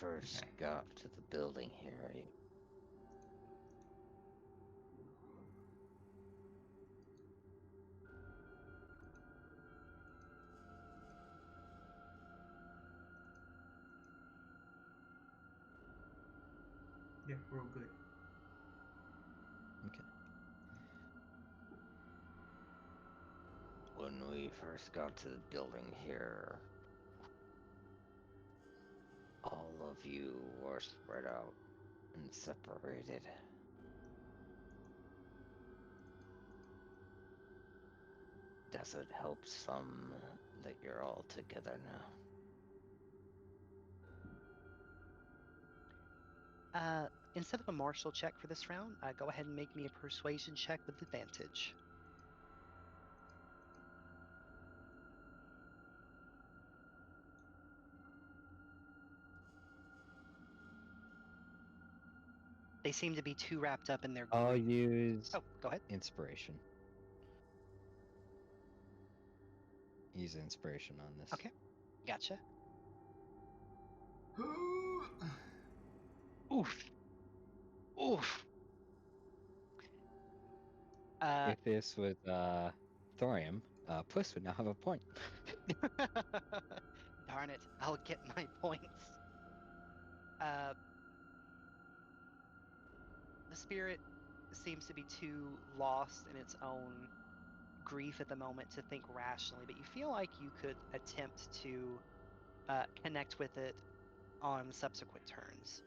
first got to the building here, Yeah, we're all good. Okay. when we first got to the building here, all of you were spread out and separated. Does it help some that you're all together now? Instead of a martial check for this round, go ahead and make me a persuasion check with advantage. They seem to be too wrapped up in their I'll grief. use Oh, go ahead. inspiration. Use inspiration on this. Okay. Gotcha. Oof. Oof. If this was thorium, Puss would now have a point. Darn it. I'll get my points. The spirit seems to be too lost in its own grief at the moment to think rationally, but you feel like you could attempt to connect with it on subsequent turns.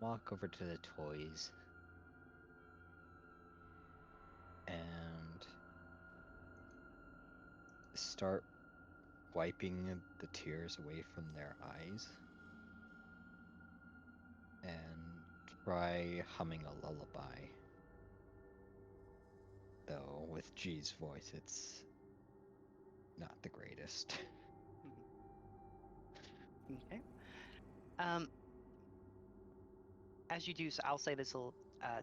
Walk over to the toys and start wiping the tears away from their eyes and try humming a lullaby. Though with G's voice, it's not the greatest. Okay. As you do so, I'll say this will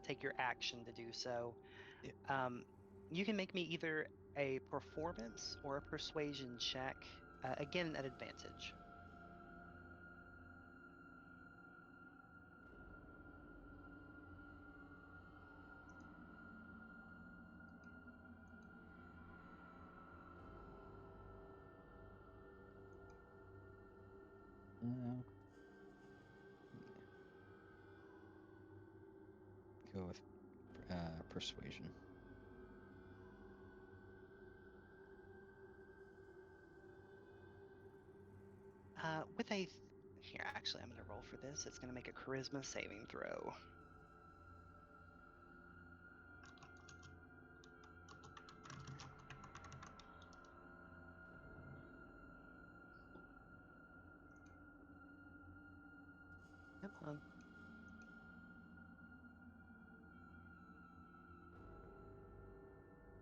take your action to do so. Yeah. You can make me either a performance or a persuasion check, again at advantage. Go with persuasion. With a here, actually, I'm going to roll for this. It's going to make a charisma saving throw. Come on.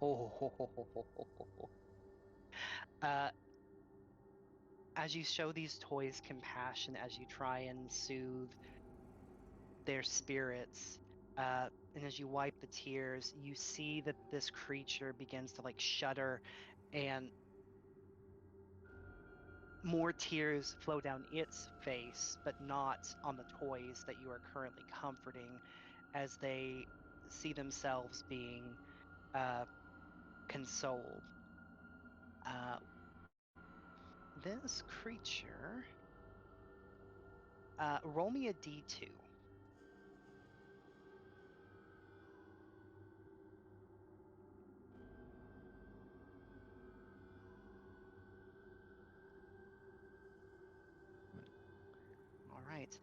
Oh. As you show these toys compassion, as you try and soothe their spirits, and as you wipe the tears, you see that this creature begins to like shudder, and more tears flow down its face, but not on the toys that you are currently comforting, as they see themselves being consoled. This creature, roll me a d2. All right.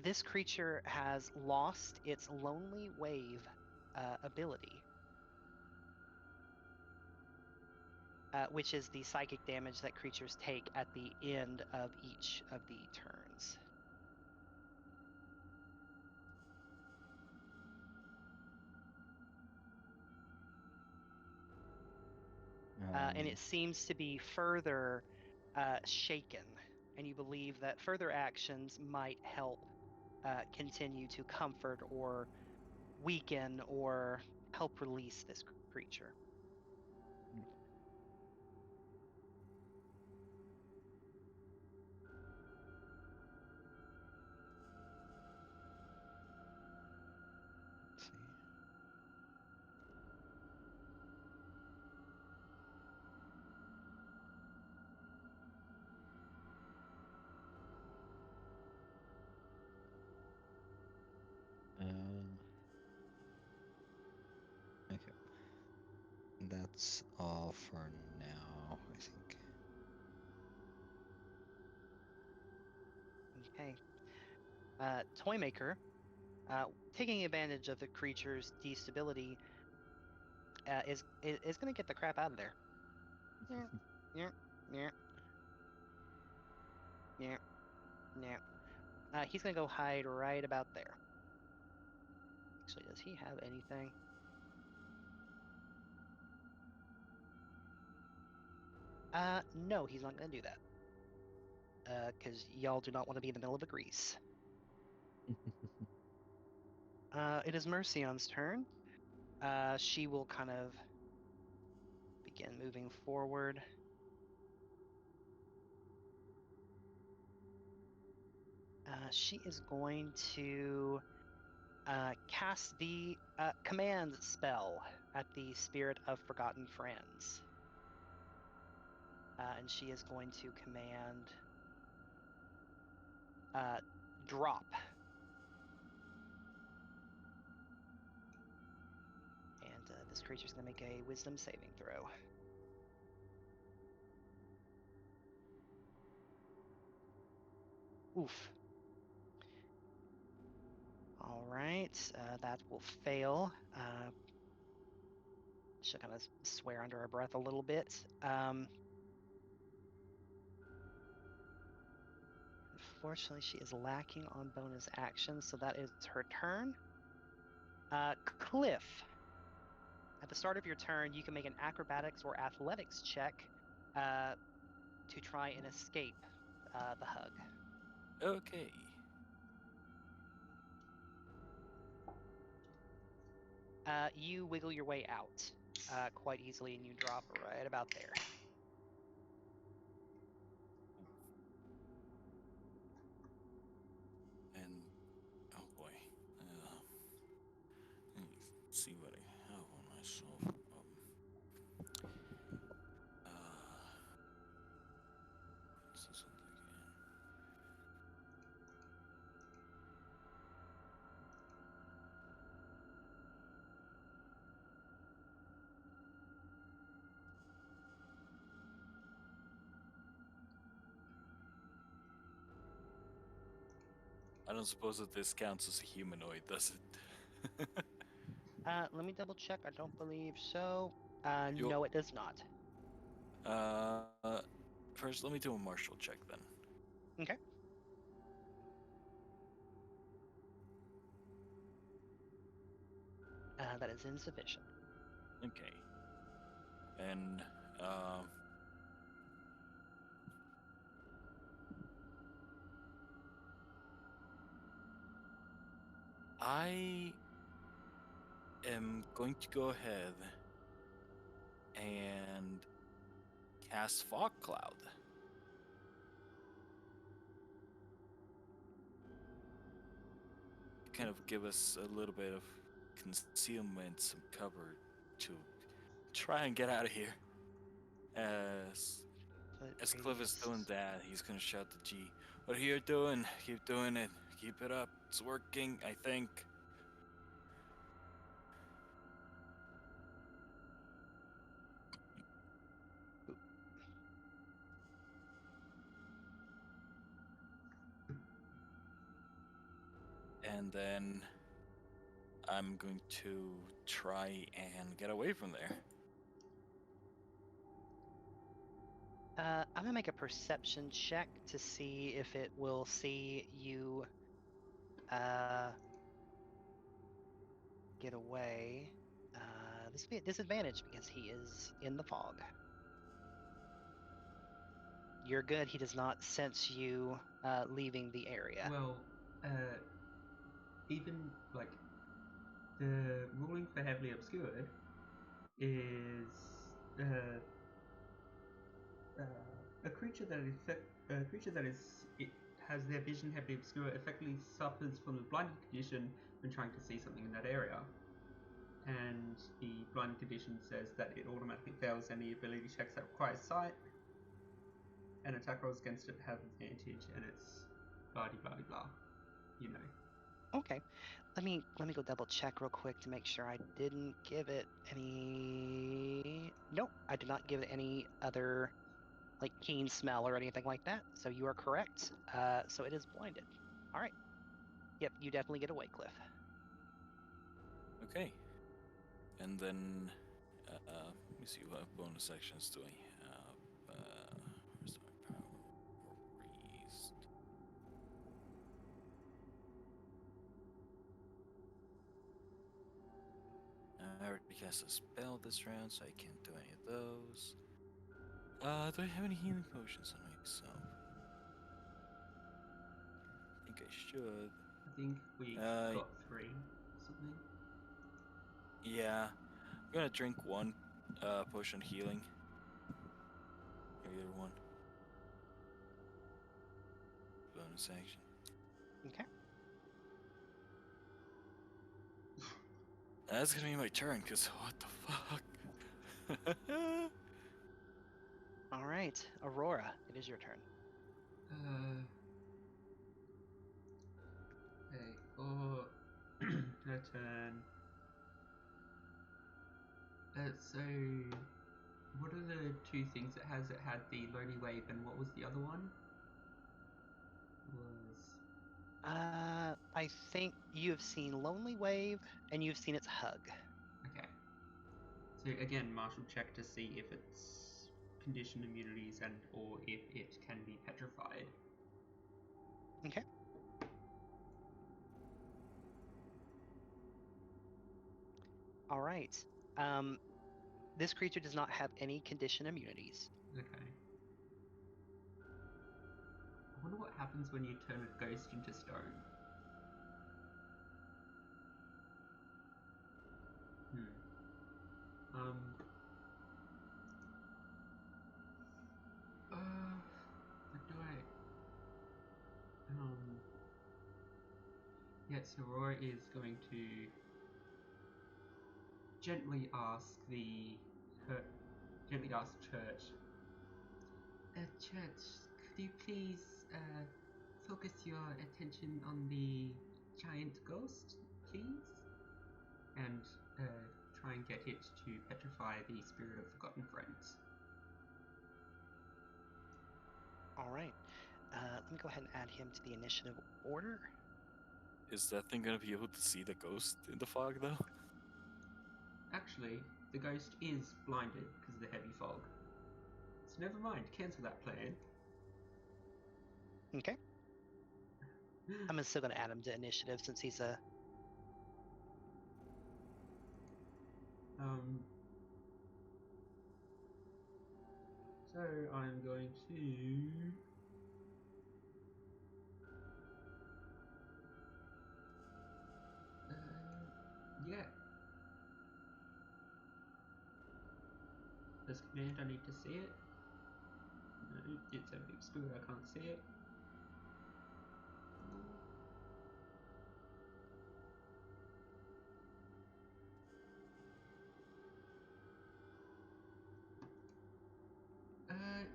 This creature has lost its Lonely Wave ability, which is the psychic damage that creatures take at the end of each of the turns. and it seems to be further shaken, and you believe that further actions might help continue to comfort or weaken or help release this creature. Let's see. Okay. That's all for now, I think. Okay. Toymaker, taking advantage of the creature's destability, is going to get the crap out of there. Yeah, yeah, yeah, yeah, yeah. He's going to go hide right about there. Actually, does he have anything? No, he's not going to do that. Because y'all do not want to be in the middle of a grease. It is Mercyon's turn. She will kind of begin moving forward. She is going to cast the command spell at the spirit of forgotten friends. And she is going to command drop. And this creature is going to make a wisdom saving throw. Oof. All right, that will fail. She'll kind of swear under her breath a little bit. Unfortunately, she is lacking on bonus actions, so that is her turn. Cliff, at the start of your turn, you can make an acrobatics or athletics check to try and escape the hug. Okay. You wiggle your way out quite easily, and you drop right about there. And oh boy, let me see what I have on myself. What's this one again? I don't suppose that this counts as a humanoid, does it? Let me double check. I don't believe so. You- No, it does not. First, let me do a martial check then. Okay. That is insufficient. Okay. And I am going to go ahead and cast Fog Cloud. Kind of give us a little bit of concealment, some cover to try and get out of here. As Cliff is doing that, he's gonna shout to G, "What are you doing? Keep doing it. Keep it up. It's working, I think." And then I'm going to try and get away from there. I'm gonna make a perception check to see if it will see you get away. This will be a disadvantage because he is in the fog. you're good. He does not sense you leaving the area. Well, even like the ruling for heavily obscured is a creature that it has their vision heavily obscured effectively suffers from the blinded condition when trying to see something in that area. And the blinded condition says that it automatically fails any ability checks that require sight, and attack rolls against it have advantage, and it's blah blah blah. You know. Okay. Let me go double check real quick to make sure I didn't give it any. Nope, I did not give it any other like keen smell or anything like that. So you are correct. So it is blinded. All right. Yep, you definitely get away, Cliff. Okay. And then, let me see what bonus actions do I have. Where's my power priest? I already cast a spell this round, so I can't do any of those. Do I have any healing potions on myself? I think I should. I think we got 3 something. Yeah. I'm gonna drink one potion of healing. Either one. Bonus action. Okay. That's gonna be my turn, cause what the fuck? All right, Aurora, it is your turn. Okay, for her turn. So, what are the 2 things it has? It had the Lonely Wave, and what was the other one? I think you have seen Lonely Wave and you've seen its hug. Okay. So again, martial check to see if it's conditioned immunities and or if it can be petrified. Okay. All right. This creature does not have any condition immunities. Okay. I wonder what happens when you turn a ghost into stone. What do I? Yes, Aurora is going to gently ask Church. Church, could you please focus your attention on the giant ghost, please? And try and get it to petrify the spirit of forgotten friends. All right. Let me go ahead and add him to the initiative order. Is that thing gonna be able to see the ghost in the fog, though? Actually, the ghost is blinded because of the heavy fog. So never mind, cancel that plan. Okay. I'm still going to add him to initiative since he's a... So I'm going to... yeah. This command, I need to see it. No, it's a big screw, I can't see it.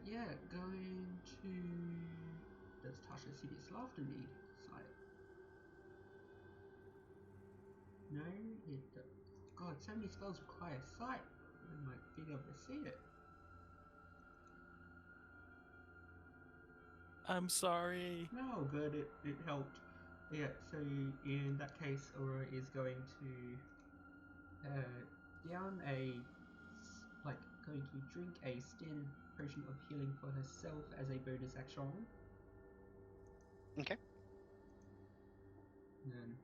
Yeah, going to... Does Tasha's hideous laughter need sight? No, it does. God, so many spells require sight. I might be able to see it. I'm sorry. No, good, it helped. Yeah, so in that case, Aurora is going to down going to drink a standard potion of healing for herself as a bonus action. Okay. And then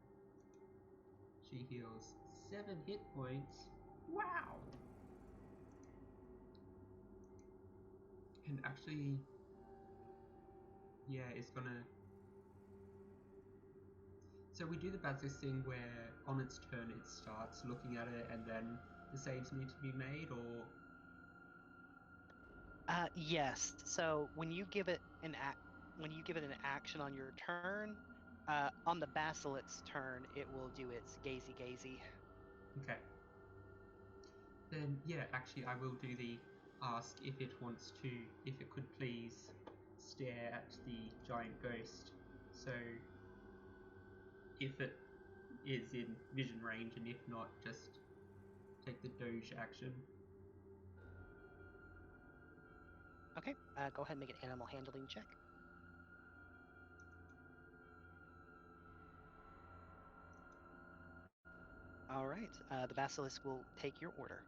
she heals 7 hit points. Wow! And actually yeah, is gonna. So we do the Bazis thing where on its turn it starts looking at it and then the saves need to be made, or Yes. So when you give it an action on your turn, on the basilisk's turn, it will do its gazy gazy. okay. Then yeah, actually I will do the ask if it wants to, if it could please stare at the giant ghost. So if it is in vision range, and if not, just take the doge action. Okay. Go ahead and make an animal handling check. All right. The basilisk will take your order.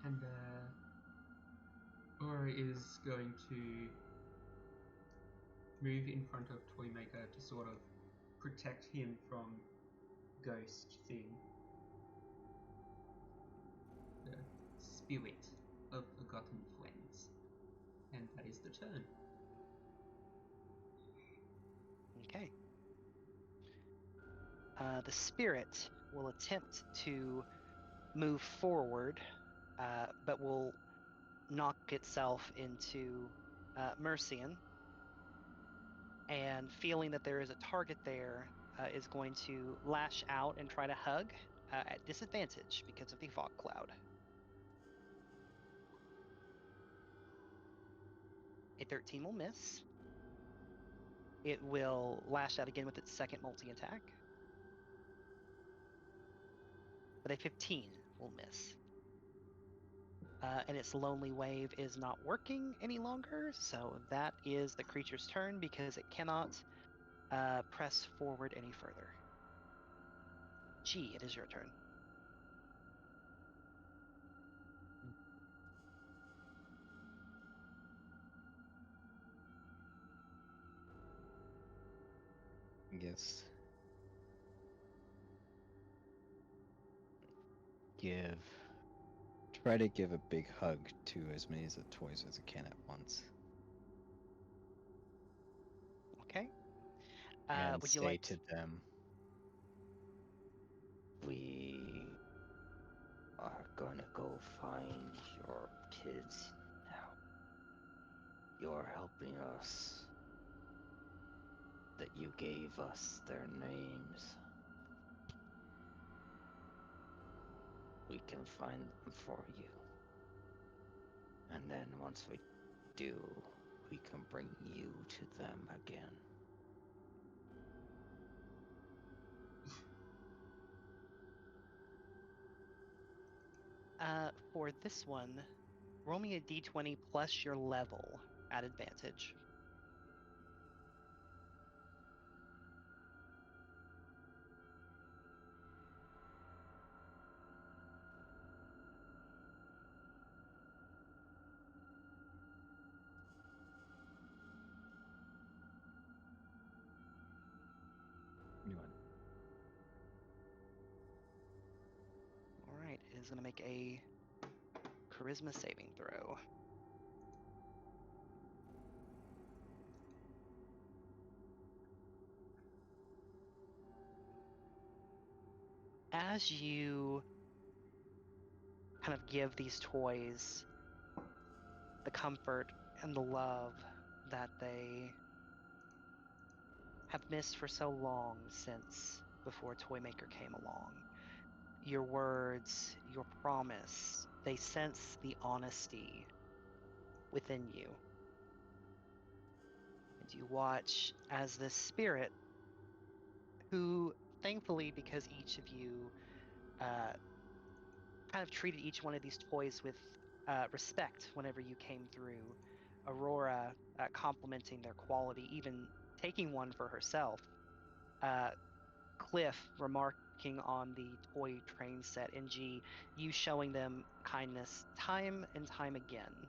And Aura is going to move in front of Toymaker to sort of protect him from ghost thing. The spirit of forgotten friends. And that is the turn. Okay. The spirit will attempt to move forward, but will knock itself into Mercian. And feeling that there is a target there, is going to lash out and try to hug at disadvantage because of the fog cloud. A 13 will miss. It will lash out again with its second multi-attack. But a 15 will miss. And its lonely wave is not working any longer, so that is the creature's turn because it cannot press forward any further. G, it is your turn. I guess. Try to give a big hug to as many of the toys as I can at once. Okay. And Would you say like to them, We are gonna go find your kids now. You're helping us. That you gave us their names. We can find them for you. And then once we do, we can bring you to them again. for this one, roll me a d20 plus your level at advantage. anyone. All right, it is going to make a charisma saving throw. As you kind of give these toys the comfort and the love that they have missed for so long since before Toymaker came along, your words, your promise, they sense the honesty within you. And you watch as this spirit, who thankfully, because each of you kind of treated each one of these toys with respect whenever you came through, Aurora complimenting their quality, even taking one for herself, Cliff remarking on the toy train set, and G, you showing them kindness time and time again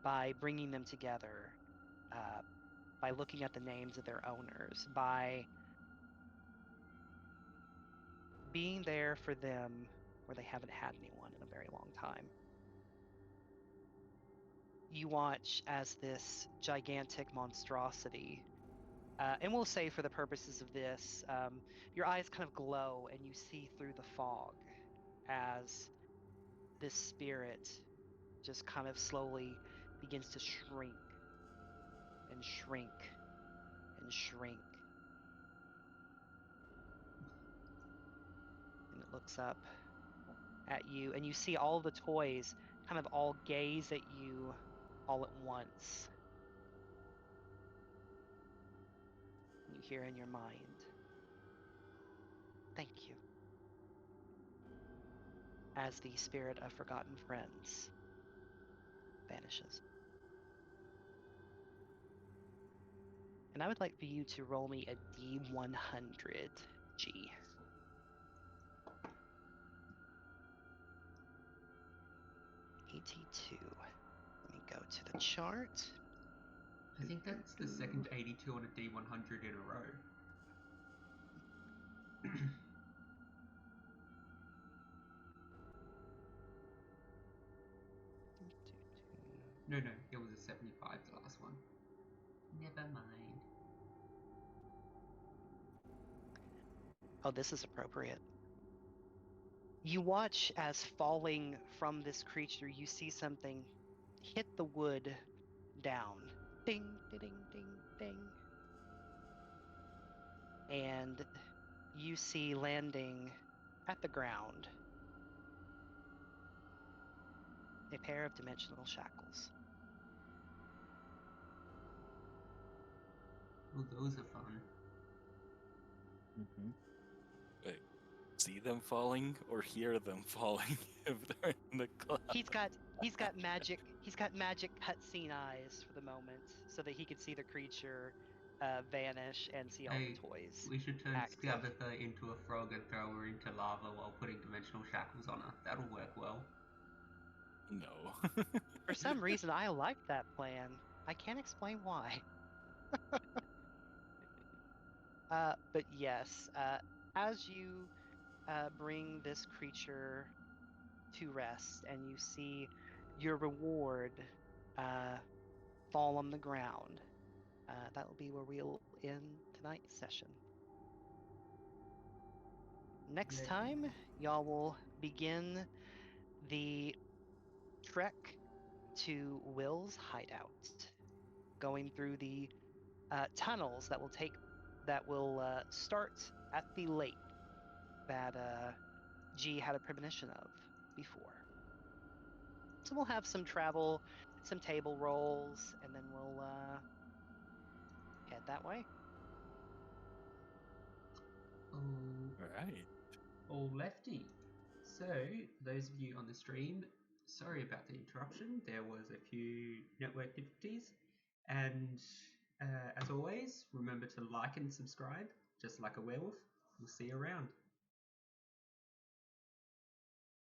by bringing them together, uh, by looking at the names of their owners, by being there for them where they haven't had anyone in a very long time. you watch as this gigantic monstrosity, and we'll say for the purposes of this, your eyes kind of glow and you see through the fog as this spirit just kind of slowly begins to shrink and shrink and shrink. And it looks up at you, and you see all the toys kind of all gaze at you all at once. You hear in your mind, "Thank you," as the spirit of forgotten friends vanishes. And I would like for you to roll me a D100, G. $82. Let me go to the chart. I think that's the second 82 on a D100 in a row. No, it was a 75, the last one. Never mind. Oh, this is appropriate. You watch as falling from this creature, you see something hit the wood down. Ding, ding, ding, ding. And you see landing at the ground a pair of dimensional shackles. Oh, those are fun. Mm-hmm. Wait, see them falling or hear them falling if they're in the cloud? He's got magic cutscene eyes for the moment, so that he could see the creature vanish and see all the Hey, toys we should turn active. Scabatha into a frog and throw her into lava while putting dimensional shackles on her. That'll work well. No. For some reason, I like that plan. I can't explain why. But yes, as you bring this creature to rest and you see your reward fall on the ground, that will be where we'll end tonight's session. Next Yay. time, y'all will begin the trek to Will's hideout, going through the tunnels that will start at the lake that G had a premonition of before. So we'll have some travel, some table rolls, and then we'll head that way. Oh, Right. all lefty. So, those of you on the stream, sorry about the interruption. There was a few network difficulties. And as always, remember to like and subscribe, just like a werewolf. We'll see you around.